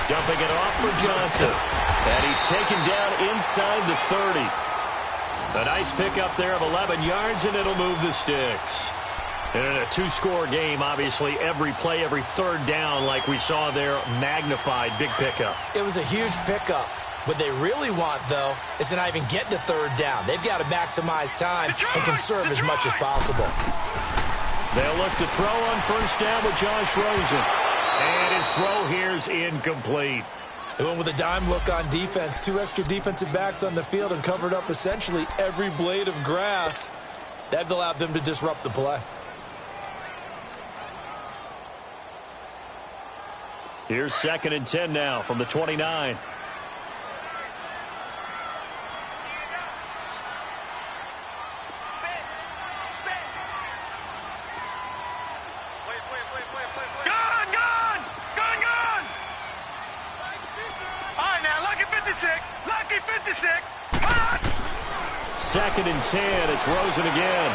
Speaker 1: Dumping it off for Johnson. And he's taken down inside the 30. A nice pickup there of 11 yards, and it'll move the sticks. And in a two-score game, obviously, every play, every third down, like we saw there, magnified. Big pickup.
Speaker 2: It was a huge pickup. What they really want, though, is to not even get to third down. They've got to maximize time and conserve as much as possible.
Speaker 1: They'll look to throw on first down with Josh Rosen. And his throw here's incomplete.
Speaker 2: They went with a dime look on defense. 2 extra defensive backs on the field and covered up essentially every blade of grass. That allowed them to disrupt the play.
Speaker 1: Here's 2nd and 10 now from the 29.
Speaker 3: Lucky 56.
Speaker 1: 2nd and 10. It's Rosen again.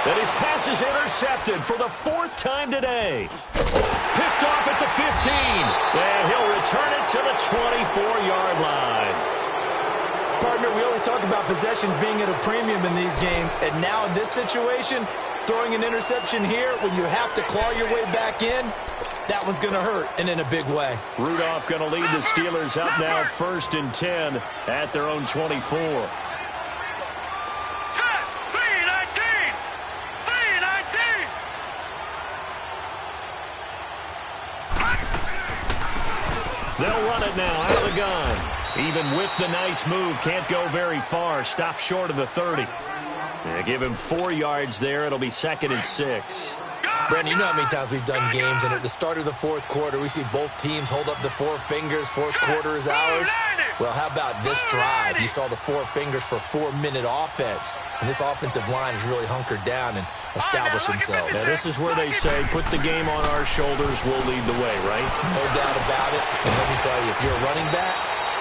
Speaker 1: And his pass is intercepted for the 4th time today. Picked off at the 15. And he'll return it to the 24-yard line.
Speaker 2: Partner, we always talk about possessions being at a premium in these games. And now in this situation, throwing an interception here when you have to claw your way back in, that one's going to hurt, and in a big way.
Speaker 1: Rudolph going to lead the Steelers up now 1st and 10 at their own 24.
Speaker 3: Set. 319. 319.
Speaker 1: They'll run it now out of the gun. Even with the nice move, can't go very far. Stop short of the 30. They give him 4 yards there. It'll be 2nd and 6.
Speaker 2: Brandon, you know how many times we've done games, and at the start of the 4th quarter, we see both teams hold up the 4 fingers. 4th quarter is ours. Well, how about this drive? You saw the 4 fingers for 4-minute offense, and this offensive line has really hunkered down and established themselves.
Speaker 1: Now, this is where they say, put the game on our shoulders, we'll lead the way, right?
Speaker 2: No doubt about it. And let me tell you, if you're a running back,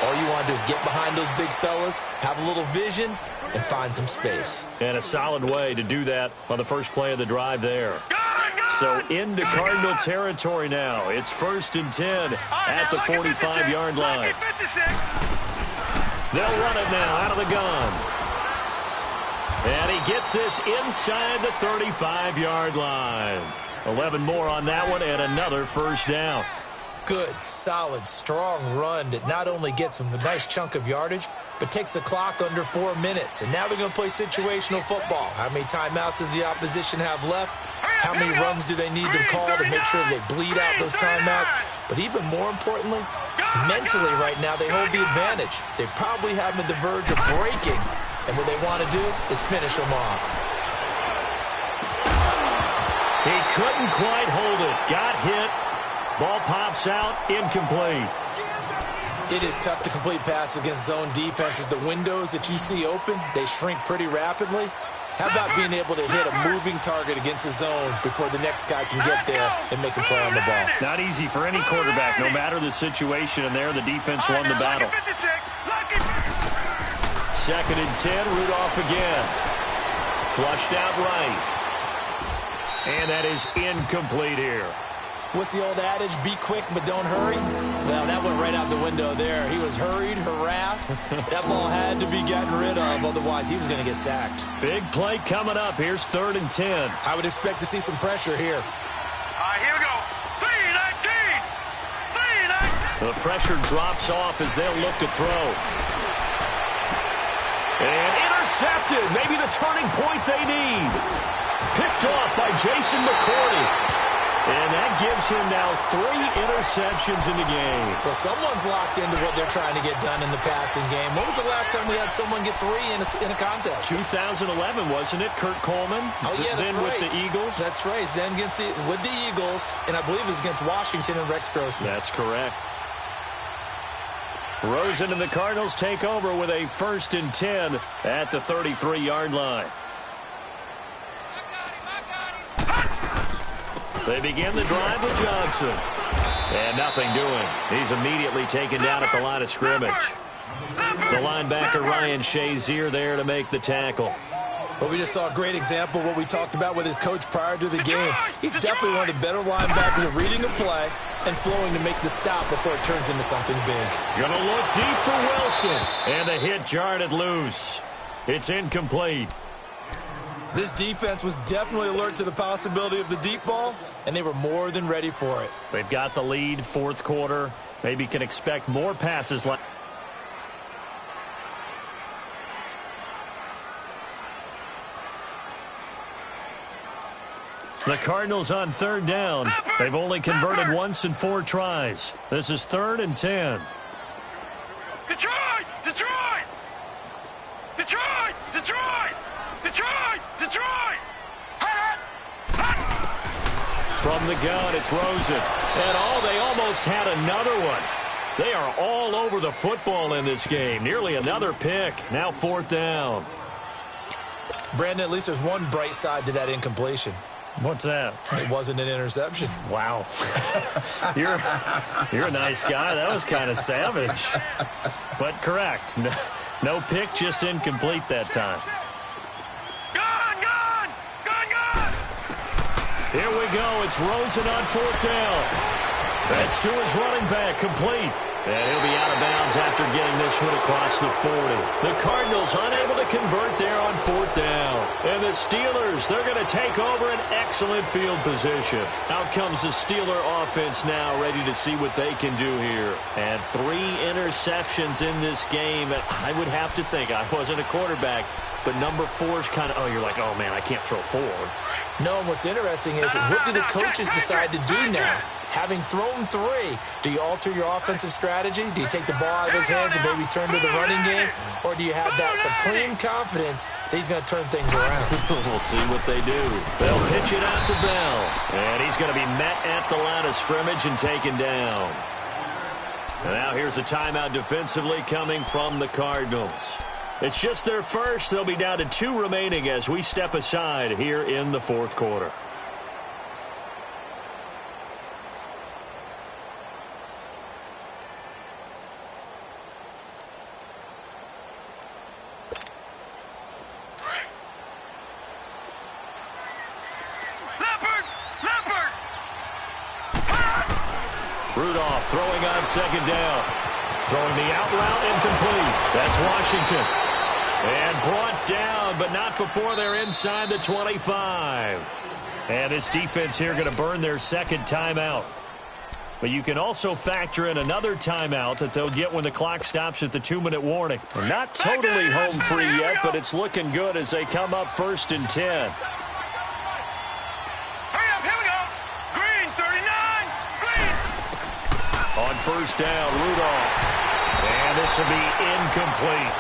Speaker 2: all you want to do is get behind those big fellas, have a little vision, and find some space.
Speaker 1: And a solid way to do that on the first play of the drive there. So into Cardinal territory now. It's 1st and 10 at the 45-yard line. They'll run it now out of the gun. And he gets this inside the 35-yard line. 11 more on that one and another first down.
Speaker 2: Good, solid, strong run that not only gets them a nice chunk of yardage, but takes the clock under 4 minutes. And now they're going to play situational football. How many timeouts does the opposition have left? How many runs do they need to call to make sure they bleed out those timeouts? But even more importantly, mentally right now, they hold the advantage. They probably have them at the verge of breaking, and what they want to do is finish them off.
Speaker 1: He couldn't quite hold it. Got hit. Ball pops out, incomplete.
Speaker 2: It is tough to complete passes against zone defenses. The windows that you see open, they shrink pretty rapidly. How about being able to hit a moving target against a zone before the next guy can get there and make a play on the ball?
Speaker 1: Not easy for any quarterback, no matter the situation, and there the defense won the battle. 2nd and 10, Rudolph again. Flushed out right. And that is incomplete here.
Speaker 2: What's the old adage? Be quick, but don't hurry. Well, that went right out the window there. He was hurried, harassed. That ball had to be gotten rid of, otherwise he was going to get sacked.
Speaker 1: Big play coming up. Here's 3rd and 10.
Speaker 2: I would expect to see some pressure here.
Speaker 3: Here we go. 319. 319.
Speaker 1: The pressure drops off as they'll look to throw. And intercepted. Maybe the turning point they need. Picked off by Jason McCourty. And that gives gives him now 3 interceptions in the game.
Speaker 2: Well, someone's locked into what they're trying to get done in the passing game. When was the last time we had someone get 3 in a contest?
Speaker 1: 2011, wasn't it? Kurt Coleman.
Speaker 2: Oh, yeah, that's
Speaker 1: then
Speaker 2: right.
Speaker 1: With the Eagles.
Speaker 2: That's right. Then with the Eagles, and I believe it was against Washington and Rex Grossman.
Speaker 1: That's correct. Rosen and the Cardinals take over with a 1st and 10 at the 33-yard line. They begin the drive with Johnson. And nothing doing. He's immediately taken down at the line of scrimmage. The linebacker Ryan Shazier there to make the tackle.
Speaker 2: But we just saw a great example of what we talked about with his coach prior to the game. He's definitely one of the better linebackers at reading a play and flowing to make the stop before it turns into something big.
Speaker 1: Gonna look deep for Wilson. And the hit jarred it loose. It's incomplete.
Speaker 2: This defense was definitely alert to the possibility of the deep ball, and they were more than ready for it.
Speaker 1: They've got the lead, 4th quarter. Maybe can expect more passes like. The Cardinals on 3rd down. They've only converted once in 4 tries. This is 3rd and 10.
Speaker 3: Detroit! Detroit! Detroit! Detroit! Detroit! Detroit!
Speaker 1: From the gun, it's Rosen. And they almost had another one. They are all over the football in this game. Nearly another pick. Now 4th down.
Speaker 2: Brandon, at least there's one bright side to that incompletion.
Speaker 1: What's that?
Speaker 2: It wasn't an interception.
Speaker 1: Wow. You're a nice guy. That was kind of savage. But correct. No pick, just incomplete that time.
Speaker 3: Gone!
Speaker 1: Here we go. It's Rosen on 4th down. That's to his running back, complete. And he'll be out of bounds after getting this one across the 40. The Cardinals unable to convert there on 4th down. And the Steelers, they're going to take over an excellent field position. Out comes the Steeler offense now, ready to see what they can do here. And 3 interceptions in this game. I would have to think, I wasn't a quarterback, but number 4 is kind of, you're like, oh, man, I can't throw 4.
Speaker 2: No, and what's interesting is, what do the coaches decide to do now? Having thrown 3, do you alter your offensive strategy? Do you take the ball out of his hands and maybe turn to the running game? Or do you have that supreme confidence that he's going to turn things around?
Speaker 1: We'll see what they do. They'll pitch it out to Bell. And he's going to be met at the line of scrimmage and taken down. And now here's a timeout defensively coming from the Cardinals. It's just their first. They'll be down to 2 remaining as we step aside here in the 4th quarter. Rudolph throwing on 2nd down. Throwing the out route incomplete. That's Washington. And brought down, but not before they're inside the 25. And this defense here going to burn their 2nd timeout. But you can also factor in another timeout that they'll get when the clock stops at the 2-minute warning. They're not totally home free yet, but it's looking good as they come up 1st and 10. On 1st down, Rudolph. And this will be incomplete.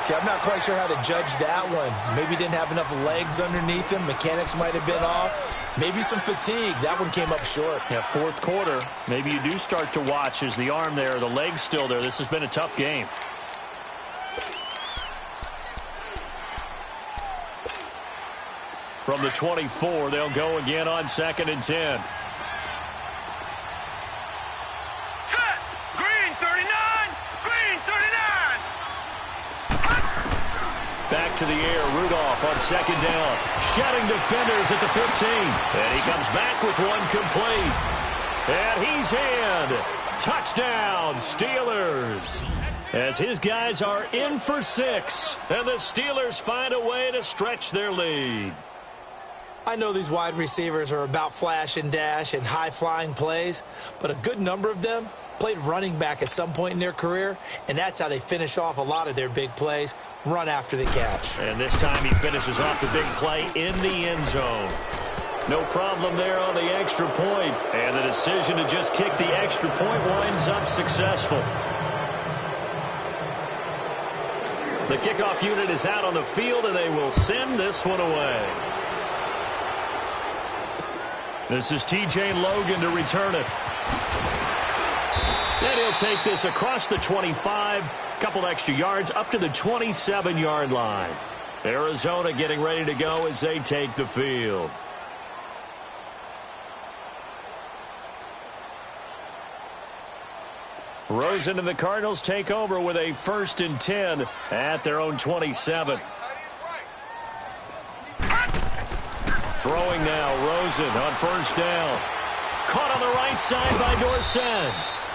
Speaker 2: See, I'm not quite sure how to judge that one. Maybe didn't have enough legs underneath him. Mechanics might have been off. Maybe some fatigue. That one came up short.
Speaker 1: Yeah, 4th quarter. Maybe you do start to watch. Is the arm there, the leg's still there. This has been a tough game. From the 24, they'll go again on 2nd and 10. Back to the air, Rudolph on 2nd down. Shedding defenders at the 15. And he comes back with one complete. And he's in. Touchdown, Steelers. As his guys are in for 6. And the Steelers find a way to stretch their lead.
Speaker 2: I know these wide receivers are about flash and dash and high-flying plays, but a good number of them played running back at some point in their career, and that's how they finish off a lot of their big plays, run after the catch.
Speaker 1: And this time he finishes off the big play in the end zone. No problem there on the extra point. And the decision to just kick the extra point winds up successful. The kickoff unit is out on the field, and they will send this one away. This is T.J. Logan to return it. And he'll take this across the 25, couple extra yards up to the 27-yard line. Arizona getting ready to go as they take the field. Rosen and the Cardinals take over with a 1st and 10 at their own 27. Throwing now, Rosen on 1st down. Caught on the right side by Dorsett.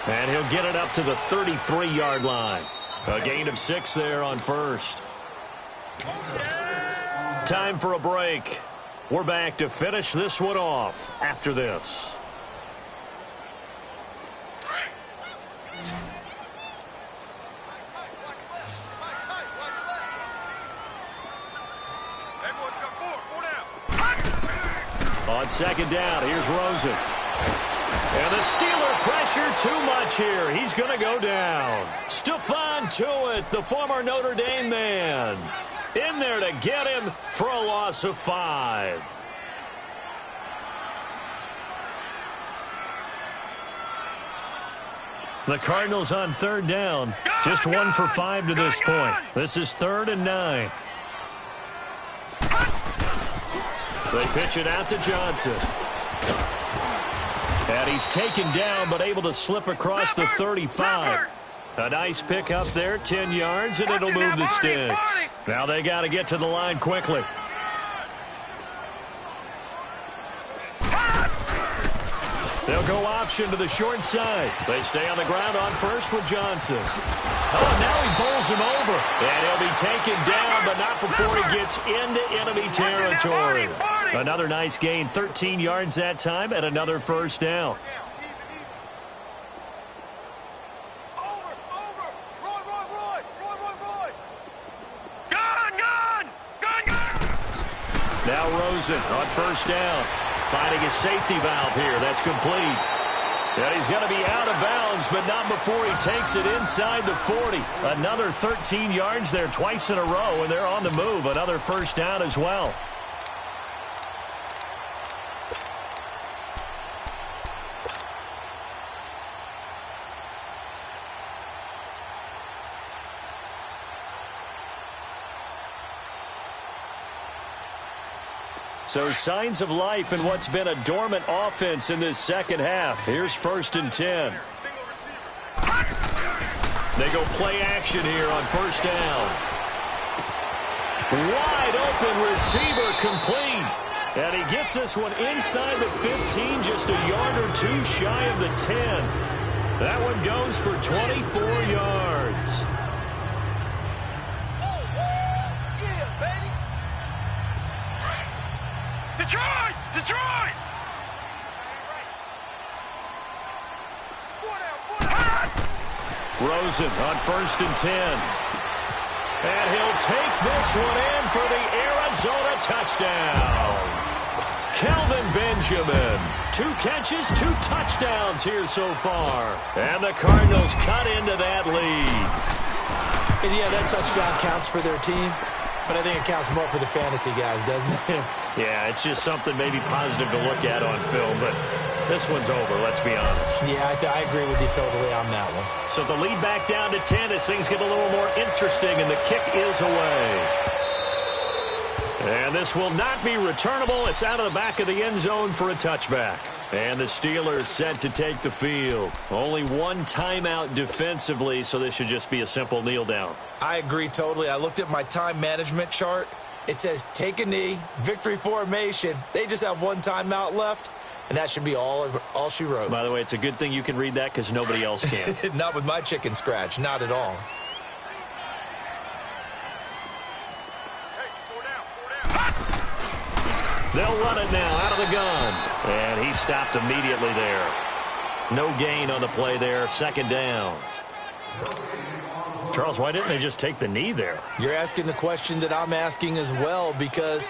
Speaker 1: And he'll get it up to the 33-yard line. A gain of 6 there on 1st. Time for a break. We're back to finish this one off after this. On 2nd down, here's Rosen. And the Steeler pressure too much here. He's going to go down. Stephon Tuitt, the former Notre Dame man, in there to get him for a loss of 5. The Cardinals on 3rd down. Just 1 for 5 to this point. This is 3rd and 9. They pitch it out to Johnson. And he's taken down, but able to slip across the 35. A nice pickup there, 10 yards, and it'll move the sticks. Now they got to get to the line quickly. They'll go option to the short side. They stay on the ground on 1st with Johnson. Oh, now he bowls him over. And he'll be taken down, but not before he gets into enemy territory. Another nice gain, 13 yards that time, and another 1st down. Now Rosen on 1st down. Finding a safety valve here. That's complete. And he's going to be out of bounds, but not before he takes it inside the 40. Another 13 yards there twice in a row, and they're on the move. Another 1st down as well. So signs of life in what's been a dormant offense in this 2nd half. Here's 1st and 10. They go play action here on 1st down. Wide open receiver complete. And he gets this one inside the 15, just a yard or 2 shy of the 10. That one goes for 24 yards.
Speaker 3: Detroit! Detroit!
Speaker 1: Rosen on 1st and 10. And he'll take this one in for the Arizona touchdown. Kelvin Benjamin. 2 catches, 2 touchdowns here so far. And the Cardinals cut into that lead.
Speaker 2: And yeah, that touchdown counts for their team. But I think it counts more for the fantasy guys, doesn't it?
Speaker 1: Yeah, it's just something maybe positive to look at on film, but this one's over, let's be honest.
Speaker 2: Yeah, I agree with you totally on that one.
Speaker 1: So the lead back down to 10 as things get a little more interesting, and the kick is away. And this will not be returnable. It's out of the back of the end zone for a touchback. And the Steelers set to take the field. Only 1 timeout defensively, so this should just be a simple kneel down.
Speaker 2: I agree totally. I looked at my time management chart. It says take a knee, victory formation. They just have 1 timeout left, and that should be all she wrote.
Speaker 1: By the way, it's a good thing you can read that because nobody else can.
Speaker 2: Not with my chicken scratch. Not at all.
Speaker 1: They'll run it now out of the gun. And he stopped immediately there. No gain on the play there. 2nd down. Charles, why didn't they just take the knee there?
Speaker 2: You're asking the question that I'm asking as well, because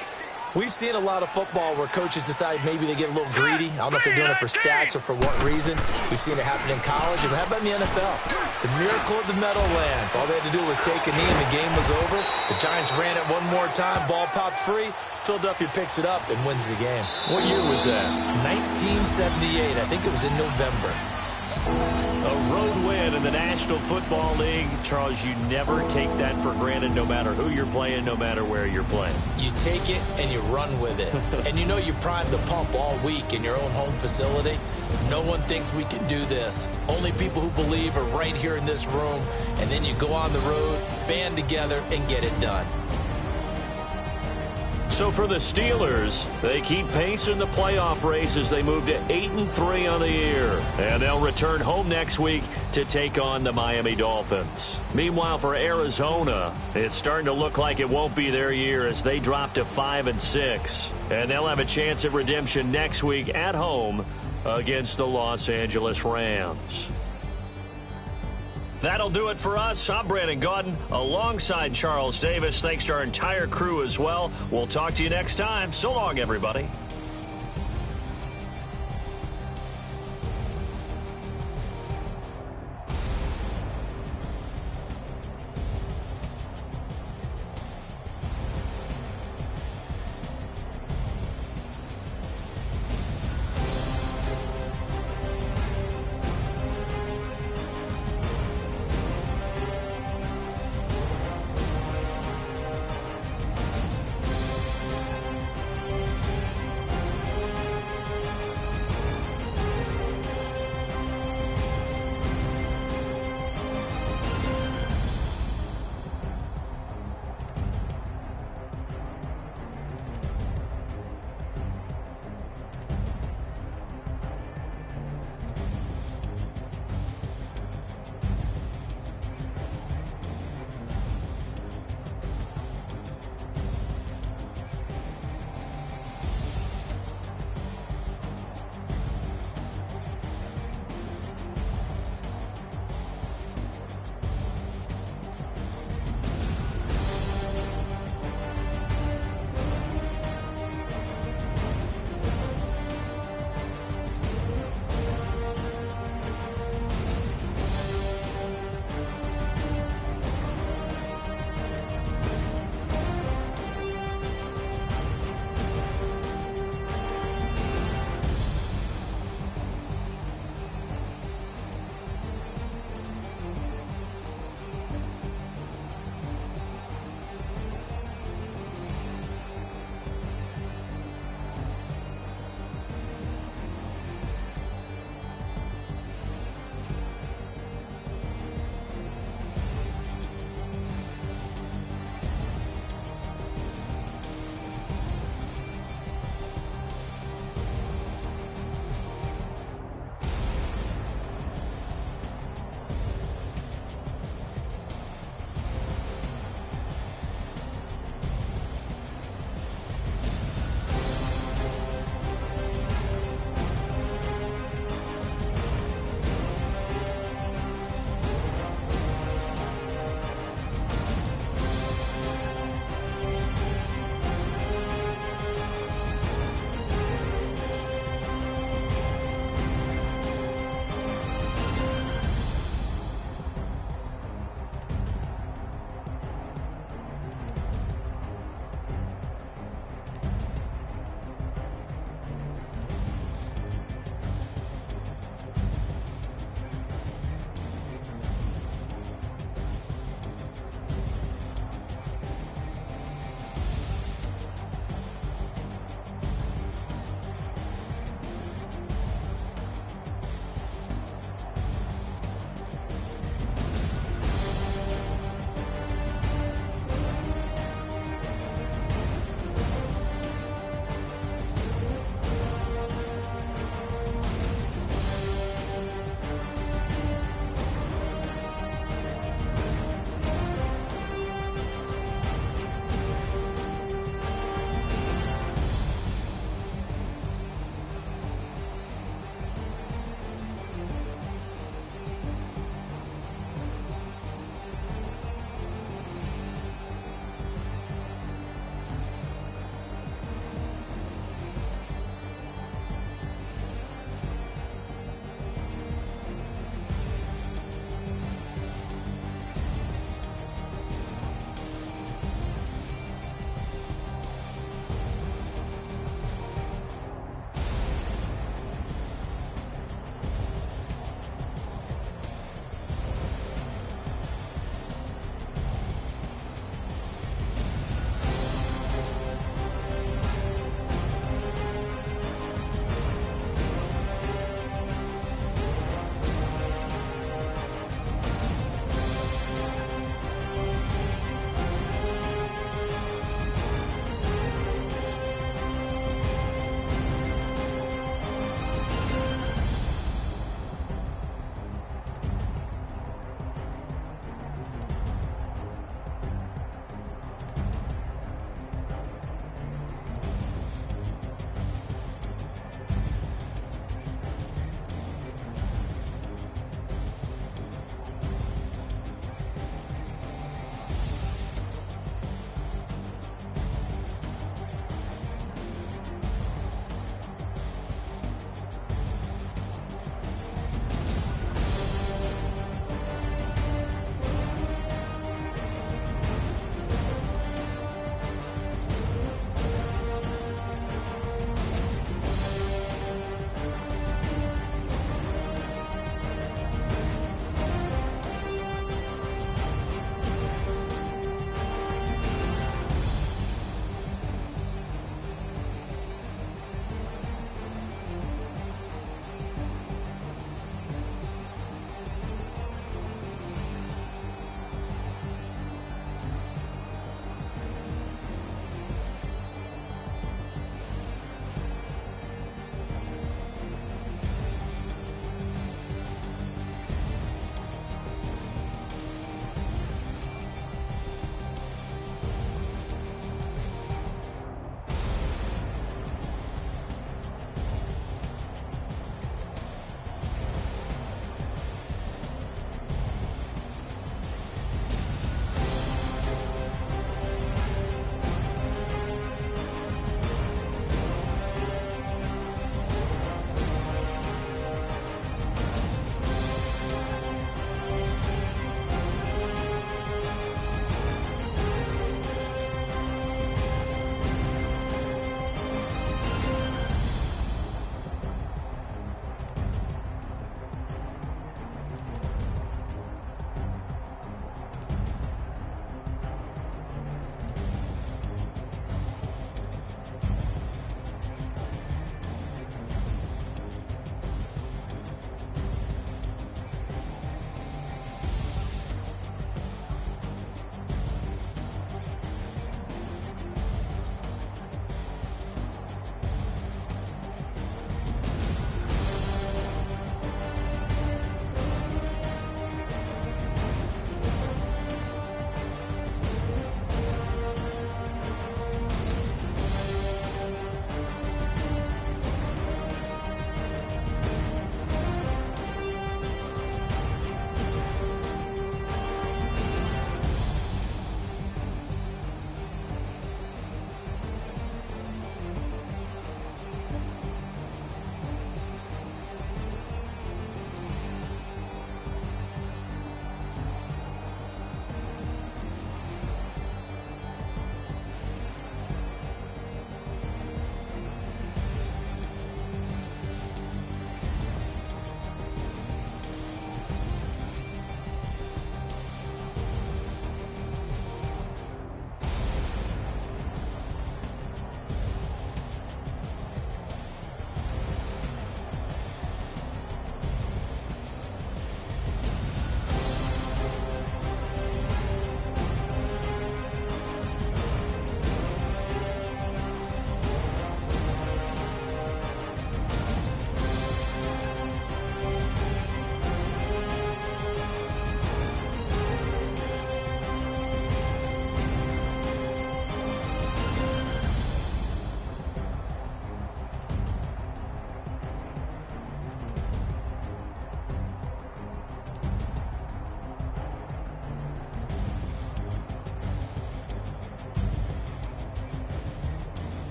Speaker 2: We've seen a lot of football where coaches decide maybe they get a little greedy. I don't know if they're doing it for stats or for what reason. We've seen it happen in college. And how about in the NFL? The miracle of the Meadowlands. All they had to do was take a knee and the game was over. The Giants ran it one more time. Ball popped free. Philadelphia picks it up and wins the game.
Speaker 1: What year was that?
Speaker 2: 1978. I think it was in November.
Speaker 1: A road win in the National Football League. Charles, you never take that for granted no matter who you're playing, no matter where you're playing.
Speaker 2: You take it and you run with it. And you know you primed the pump all week in your own home facility. No one thinks we can do this. Only people who believe are right here in this room. And then you go on the road, band together, and get it done.
Speaker 1: So for the Steelers, they keep pace in the playoff race as they move to 8-3 on the year. And they'll return home next week to take on the Miami Dolphins. Meanwhile, for Arizona, it's starting to look like it won't be their year as they drop to 5-6. And they'll have a chance at redemption next week at home against the Los Angeles Rams. That'll do it for us. I'm Brandon Gaudin alongside Charles Davis. Thanks to our entire crew as well. We'll talk to you next time. So long, everybody.